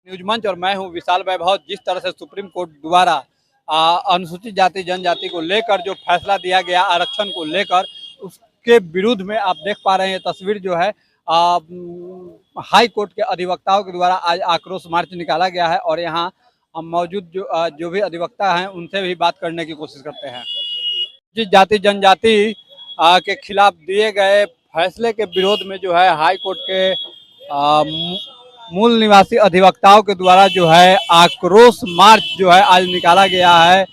News मंच और मैं हूं विशाल वैभव। जिस तरह से सुप्रीम कोर्ट द्वारा अनुसूचित जाति जनजाति को लेकर जो फैसला दिया गया आरक्षण को लेकर, उसके विरुद्ध में आप देख पा रहे हैं ये तस्वीर जो है हाई कोर्ट के अधिवक्ताओं के द्वारा आज आक्रोश मार्च निकाला गया है। और यहाँ हम मौजूद जो भी अधिवक्ता हैं उनसे भी बात करने की कोशिश करते हैं। जिस जाति जनजाति के खिलाफ दिए गए फैसले के विरोध में जो है हाई कोर्ट के मूल निवासी अधिवक्ताओं के द्वारा जो है आक्रोश मार्च जो है आज निकाला गया है।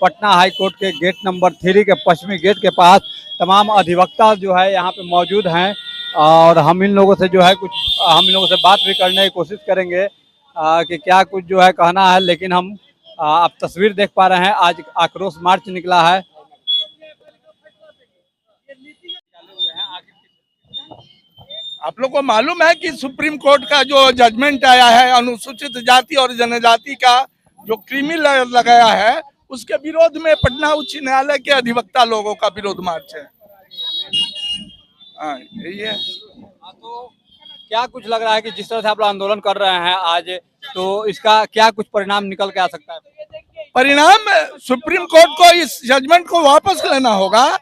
पटना हाई कोर्ट के गेट नंबर 3 के पश्चिमी गेट के पास तमाम अधिवक्ता जो है यहाँ पे मौजूद हैं और हम इन लोगों से जो है हम इन लोगों से बात भी करने की कोशिश करेंगे कि क्या कुछ जो है कहना है। लेकिन हम आप तस्वीर देख पा रहे हैं, आज आक्रोश मार्च निकला है। आप लोग को मालूम है कि सुप्रीम कोर्ट का जो जजमेंट आया है अनुसूचित जाति और जनजाति का जो क्रिमिनल लगाया है, उसके विरोध में पटना उच्च न्यायालय के अधिवक्ता लोगों का विरोध मार्च है। यही है। तो क्या कुछ लग रहा है कि जिस तरह से आप लोग आंदोलन कर रहे हैं आज, तो इसका क्या कुछ परिणाम निकल के आ सकता है? परिणाम सुप्रीम कोर्ट को इस जजमेंट को वापस लेना होगा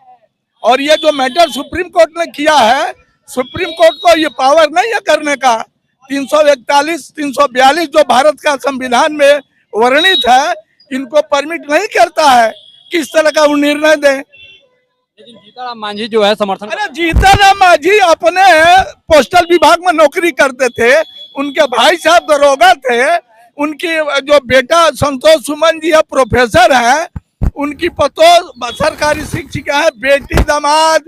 और ये जो मैटर सुप्रीम कोर्ट ने किया है, सुप्रीम कोर्ट को ये पावर नहीं है करने का। 341, 342 जो भारत का संविधान में वर्णित है, इनको परमिट नहीं करता है किस तरह का वो निर्णय दे। लेकिन जीतनराम मांझी जो है समर्थन, अरे जीतनराम मांझी अपने पोस्टल विभाग में नौकरी करते थे, उनके भाई साहब दरोगा थे, उनकी जो बेटा संतोष सुमन जी है प्रोफेसर है, उनकी पतोह सरकारी शिक्षिका है, बेटी दामाद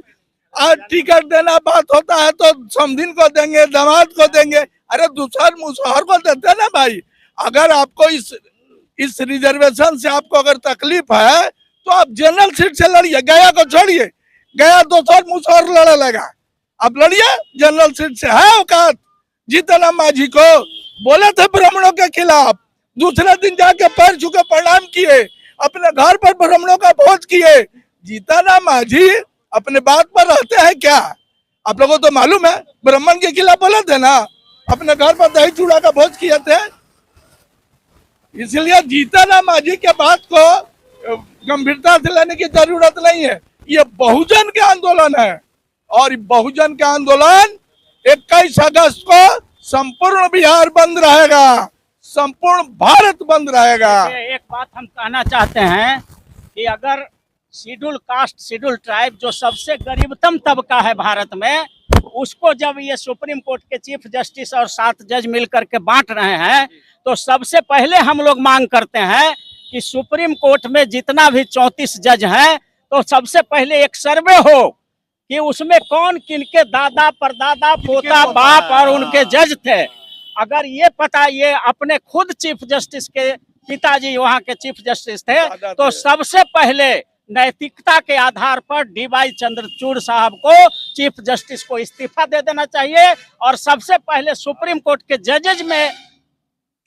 और टिकट देना बात होता है तो समधिन को देंगे, दामाद को देंगे। अरे दूसर मुसहर को देते ना भाई। अगर आपको इस रिजर्वेशन से आपको अगर तकलीफ है तो आप जनरल सीट से लड़िए, गया को छोड़िए। गया दूसर मुसहर लड़ा लगा, आप लड़िए जनरल सीट से। है औकात? जीतनराम मांझी को बोले थे ब्राह्मणों के खिलाफ, दूसरे दिन जाके पैर छू के प्रणाम किए, अपने घर पर ब्राह्मणों का भोज किए। जीतनराम मांझी अपने बात पर रहते हैं क्या? आप लोगों को तो मालूम है, ब्राह्मण के खिलाफ बोले थे ना, अपने घर पर दही चूड़ा का भोज किए थे। इसलिए जीतनराम मांझी के बात को गंभीरता से लेने की जरूरत नहीं है। ये बहुजन के आंदोलन है और बहुजन का आंदोलन 21 अगस्त को संपूर्ण बिहार बंद रहेगा, संपूर्ण भारत बंद रहेगा। एक बात हम कहना चाहते हैं कि अगर शेड्यूल कास्ट शेड्यूल ट्राइब जो सबसे गरीबतम तबका है भारत में, उसको जब ये सुप्रीम कोर्ट के चीफ जस्टिस और 7 जज मिलकर के बांट रहे हैं, तो सबसे पहले हम लोग मांग करते हैं कि सुप्रीम कोर्ट में जितना भी 34 जज हैं, तो सबसे पहले एक सर्वे हो कि उसमें कौन किनके दादा परदादा पोता बाप और उनके जज थे। अगर ये पता, ये अपने खुद चीफ जस्टिस के पिताजी वहाँ के चीफ जस्टिस थे, तो सबसे पहले नैतिकता के आधार पर DY चंद्रचूड़ साहब को चीफ जस्टिस को इस्तीफा दे देना चाहिए और सबसे पहले सुप्रीम कोर्ट के जजेज में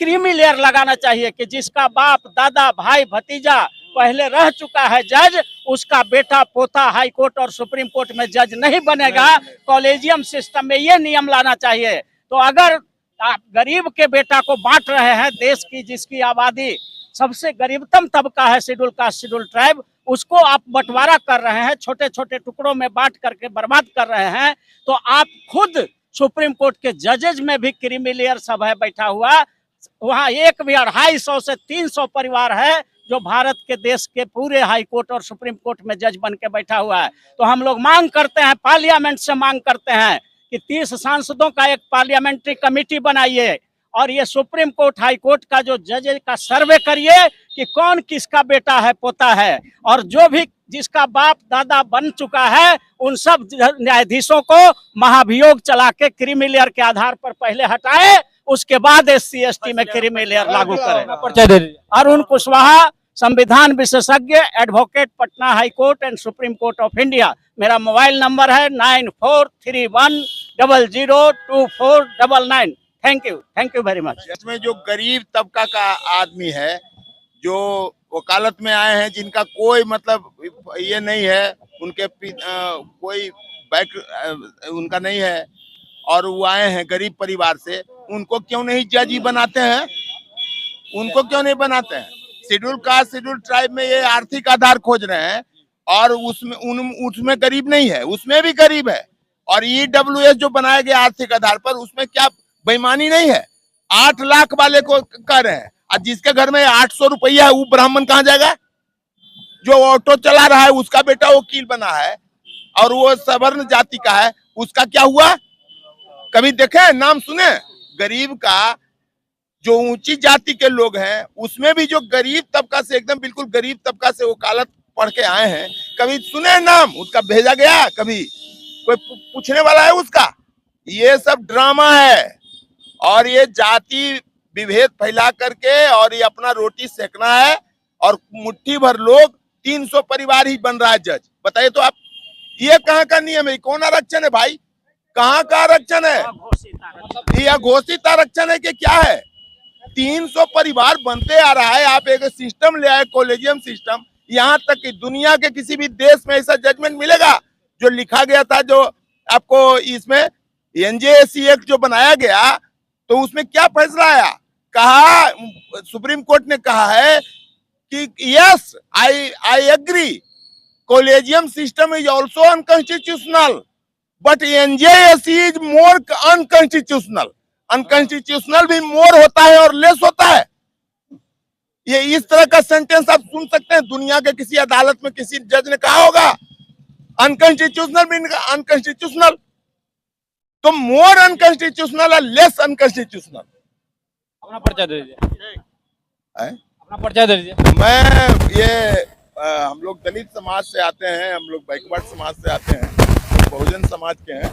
क्रीमी लेयर लगाना चाहिए कि जिसका बाप दादा भाई भतीजा पहले रह चुका है जज, उसका बेटा पोता हाई कोर्ट और सुप्रीम कोर्ट में जज नहीं बनेगा। कॉलेजियम सिस्टम में ये नियम लाना चाहिए। तो अगर आप गरीब के बेटा को बांट रहे हैं, देश की जिसकी आबादी सबसे गरीबतम तबका है शेड्यूल कास्ट शेड्यूल ट्राइब, उसको आप बंटवारा कर रहे हैं, छोटे छोटे टुकड़ों में बांट करके बर्बाद कर रहे हैं, तो आप खुद सुप्रीम कोर्ट के जजेज में भी क्रीमी लेयर सब है बैठा हुआ। वहाँ एक भी 250 से 300 परिवार है जो भारत के देश के पूरे हाई कोर्ट और सुप्रीम कोर्ट में जज बन के बैठा हुआ है। तो हम लोग मांग करते हैं, पार्लियामेंट से मांग करते हैं कि 30 सांसदों का एक पार्लियामेंट्री कमेटी बनाइए और ये सुप्रीम कोर्ट हाई कोर्ट का जो जज का सर्वे करिए कि कौन किसका बेटा है पोता है, और जो भी जिसका बाप दादा बन चुका है उन सब न्यायाधीशों को महाभियोग चला के क्रीमी लेयर के आधार पर पहले हटाए, उसके बाद SC ST में क्रीमी लेयर लागू करें। अरुण कुशवाहा, संविधान विशेषज्ञ, advocate, Patna high court and supreme court of India. मेरा मोबाइल नंबर है 9431002499। Thank you very much. इसमें जो गरीब तबका का आदमी है, जो वकालत में आए हैं, जिनका कोई मतलब ये नहीं है, उनके कोई बैक उनका नहीं है, और वो आए हैं गरीब परिवार से, उनको क्यों नहीं जज ही बनाते हैं? उनको क्यों नहीं बनाते हैं? शेड्यूल कास्ट शेड्यूल ट्राइब में ये आर्थिक आधार खोज रहे हैं और उसमें गरीब नहीं है, उसमें भी गरीब है। और EWS जो बनाया गया आर्थिक आधार पर, उसमें क्या बेईमानी नहीं है? 8 लाख वाले को कह रहे हैं, और जिसके घर में 800 रुपया है वो ब्राह्मण कहाँ जाएगा? जो ऑटो चला रहा है उसका बेटा वकील बना है और वो सवर्ण जाति का है, उसका क्या हुआ? कभी देखे, नाम सुने? गरीब का जो ऊंची जाति के लोग हैं उसमें भी जो गरीब तबका से, एकदम बिल्कुल गरीब तबका से वकालत पढ़ के आए हैं, कभी सुने नाम उसका भेजा गया? कभी कोई पूछने वाला है उसका? ये सब ड्रामा है और ये जाति विभेद फैला करके और ये अपना रोटी सेकना है। और मुट्ठी भर लोग, 300 परिवार ही बन रहा है जज। बताइए तो आप, ये कहाँ का नियम है? कौन आरक्षण है भाई? कहाँ का आरक्षण है? ये घोषित आरक्षण है कि क्या है? 300 परिवार बनते आ रहा है। आप एक सिस्टम ले आए, कॉलेजियम सिस्टम। यहाँ तक कि दुनिया के किसी भी देश में ऐसा जजमेंट मिलेगा जो लिखा गया था, जो आपको इसमें NJSC एक्ट जो बनाया गया, तो उसमें क्या फैसला आया? कहा, सुप्रीम कोर्ट ने कहा है कि yes, I agree, collegium system is also unconstitutional, but NJSC इज मोर अनकॉन्स्टिट्यूशनल। अनकॉन्स्टिट्यूशनल भी मोर होता है और लेस होता है। ये इस तरह का सेंटेंस आप सुन सकते हैं? दुनिया के किसी अदालत में किसी जज ने कहा होगा अनकॉन्स्टिट्यूशनल मीन अनकॉन्स्टिट्यूशनल? तो मोर अनकॉन्स्टिट्यूशनल और लेस अनकॉन्स्टिट्यूशनल। अपना परिचय दे दीजिए, है? अपना परिचय दे दीजिए। मैं ये हम लोग दलित समाज से आते हैं, हम लोग बैकवर्ड समाज से आते हैं, बहुजन समाज के हैं,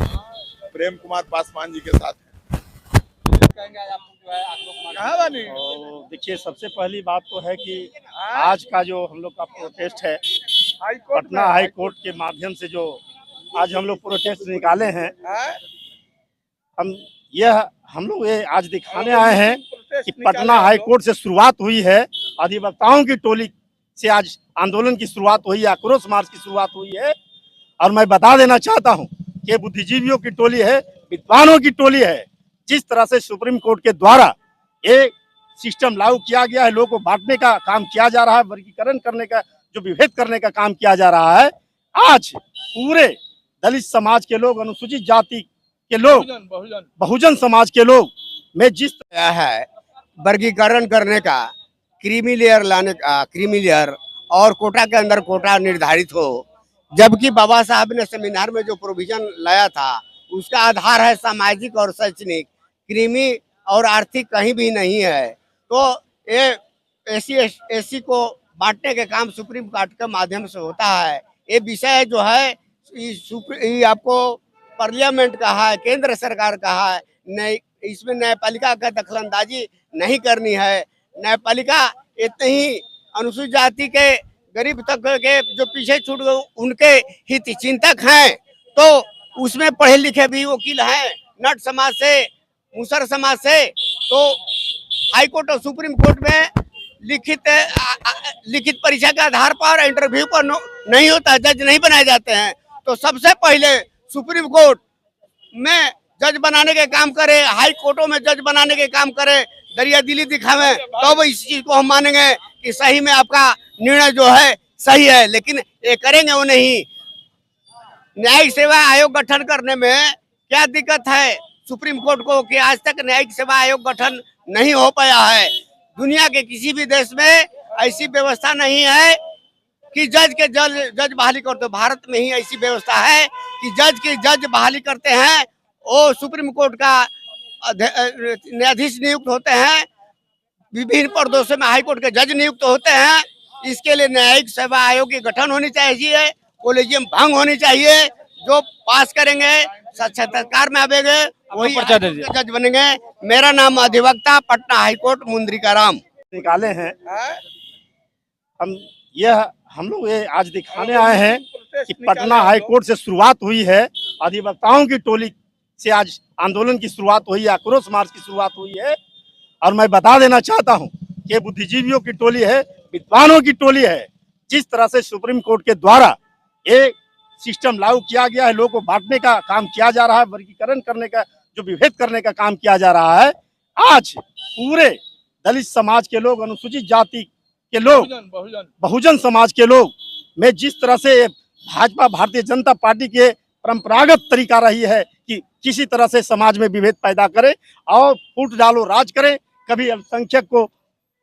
प्रेम कुमार पासवान जी के साथ हैं। कहेंगे आज आप जो है आक्रोश तो देखिए, सबसे पहली बात तो है कि आज का जो हम लोग का प्रोटेस्ट है, पटना हाई कोर्ट के माध्यम से जो आज हम लोग प्रोटेस्ट निकाले हैं, हम लोग ये आज दिखाने आए हैं कि पटना हाई कोर्ट से शुरुआत हुई है, अधिवक्ताओं की टोली से आज आंदोलन की शुरुआत हुई है, आक्रोश मार्च की शुरुआत हुई है। और मैं बता देना चाहता हूं कि बुद्धिजीवियों की टोली है, विद्वानों की टोली है। जिस तरह से सुप्रीम कोर्ट के द्वारा एक सिस्टम लागू किया गया है, लोगों को बांटने का काम किया जा रहा है, वर्गीकरण करने का, जो विभेद करने का काम किया जा रहा है, आज पूरे दलित समाज के लोग, अनुसूचित जाति के लोग, बहुजन समाज के लोग में जिस है वर्गीकरण करने का, क्रीमी लेयर लाने का, क्रीमी लेयर और कोटा के अंदर कोटा निर्धारित हो, जबकि बाबा साहब ने संविधान में जो प्रोविजन लाया था उसका आधार है सामाजिक और शैक्षणिक, क्रीमी और आर्थिक कहीं भी नहीं है। तो ये SC को बांटने के काम सुप्रीम कोर्ट के माध्यम से होता है। ये विषय जो है ये आपको पार्लियामेंट का है, केंद्र सरकार का है, नहीं इसमें न्यायपालिका का दखलंदाजी नहीं करनी है। न्यायपालिका इतने ही अनुसूचित जाति के गरीब तबके के जो पीछे छूट गए उनके हित चिंतक हैं, तो उसमें पढ़े लिखे भी वकील हैं, नट समाज से, मुसर समाज से। तो हाई कोर्ट और सुप्रीम कोर्ट में लिखित परीक्षा के आधार पर, इंटरव्यू पर नहीं होता, जज नहीं बनाए जाते हैं। तो सबसे पहले सुप्रीम कोर्ट में जज बनाने के काम करे, हाई कोर्टों में जज बनाने के काम करे, दरिया दिली दिखावे, तो इस चीज को हम मानेंगे कि सही में आपका निर्णय जो है सही है। लेकिन ये करेंगे वो नहीं। न्यायिक सेवा आयोग गठन करने में क्या दिक्कत है सुप्रीम कोर्ट को कि आज तक न्यायिक सेवा आयोग गठन नहीं हो पाया है? दुनिया के किसी भी देश में ऐसी व्यवस्था नहीं है कि जज बहाली करते। भारत में ही ऐसी व्यवस्था है कि जज बहाली करते हैं, वो सुप्रीम कोर्ट का न्यायाधीश नियुक्त होते हैं, विभिन्न प्रदेशों में हाई कोर्ट के जज नियुक्त होते हैं। इसके लिए न्यायिक सेवा आयोग की गठन होनी चाहिए, कॉलेजियम भंग होनी चाहिए। जो पास करेंगे, साक्षात्कार में आवेंगे, वही जज बनेंगे। मेरा नाम अधिवक्ता पटना हाई कोर्ट मुंद्रिका राम। निकाले हैं हम लोग ये आज दिखाने आए हैं कि पटना हाई कोर्ट से शुरुआत हुई है, अधिवक्ताओं की टोली से आज आंदोलन की शुरुआत हुई है, आक्रोश मार्च की शुरुआत हुई है। और मैं बता देना चाहता हूं कि बुद्धिजीवियों की टोली है, विद्वानों की टोली है। जिस तरह से सुप्रीम कोर्ट के द्वारा एक सिस्टम लागू किया गया है, लोगों को बांटने का काम किया जा रहा है, वर्गीकरण करने का, जो विभेद करने का काम किया जा रहा है। आज पूरे दलित समाज के लोग, अनुसूचित जाति के लोग, बहुजन समाज के लोग में जिस तरह से भाजपा भारतीय जनता पार्टी के परंपरागत तरीका रही है कि किसी तरह से समाज में विभेद पैदा करे और फूट डालो राज करे, कभी अल्पसंख्यक को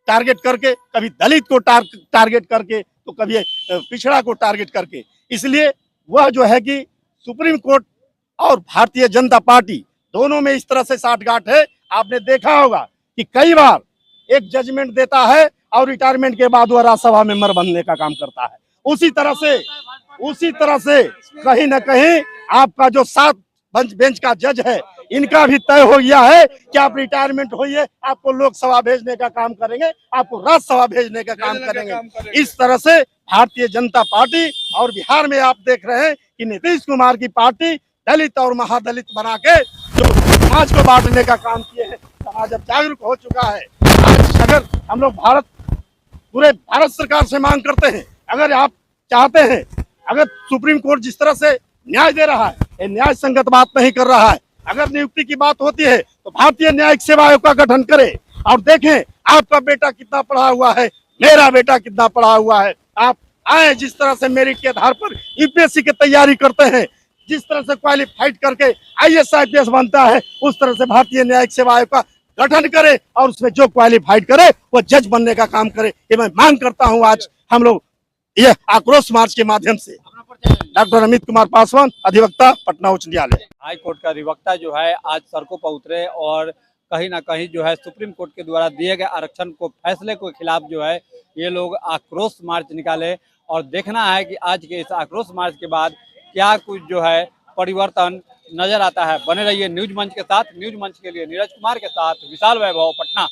टारगेट करके, कभी दलित को टारगेट करके, तो कभी पिछड़ा को टारगेट करके। इसलिए वह जो है कि सुप्रीम कोर्ट और भारतीय जनता पार्टी दोनों में इस तरह से साठगांठ है। आपने देखा होगा कि कई बार एक जजमेंट देता है और रिटायरमेंट के बाद वह राज्यसभा मेंबर बनने का काम करता है। उसी तरह से कहीं ना कहीं आपका जो 7 बेंच का जज है, इनका भी तय हो गया है कि आप रिटायरमेंट होइए, आपको लोकसभा भेजने का काम करेंगे, आपको राज्यसभा भेजने का काम करेंगे। इस तरह से भारतीय जनता पार्टी और बिहार में आप देख रहे हैं कि नीतीश कुमार की पार्टी दलित और महादलित बना के जो समाज को बांटने का काम किए हैं। समाज अब जागरूक हो चुका है। आज अगर हम लोग पूरे भारत सरकार से मांग करते हैं, अगर आप चाहते हैं, अगर सुप्रीम कोर्ट जिस तरह से न्याय दे रहा है, ये न्याय संगत बात नहीं कर रहा है। अगर नियुक्ति की बात होती है तो भारतीय न्यायिक सेवा आयोग का गठन करें और देखें आपका बेटा कितना पढ़ा हुआ है, मेरा बेटा कितना पढ़ा हुआ है। आप आए, जिस तरह से मेरिट के आधार पर यूपीएससी की तैयारी करते हैं, जिस तरह से क्वालिफाइड करके आईएएस आईपीएस बनता है, उस तरह से भारतीय न्यायिक सेवा आयोग का गठन करे और उसमें जो क्वालिफाइड करे वो जज बनने का काम करे। ये मैं मांग करता हूँ। आज हम लोग ये आक्रोश मार्च के माध्यम से। डॉक्टर अमित कुमार पासवान, अधिवक्ता, पटना उच्च न्यायालय। हाई कोर्ट का अधिवक्ता जो है आज सड़कों पर उतरे और कहीं ना कहीं जो है सुप्रीम कोर्ट के द्वारा दिए गए आरक्षण को फैसले के खिलाफ जो है ये लोग आक्रोश मार्च निकाले। और देखना है कि आज के इस आक्रोश मार्च के बाद क्या कुछ जो है परिवर्तन नजर आता है। बने रहिए न्यूज मंच के साथ। न्यूज मंच के लिए नीरज कुमार के साथ विशाल वैभव, पटना।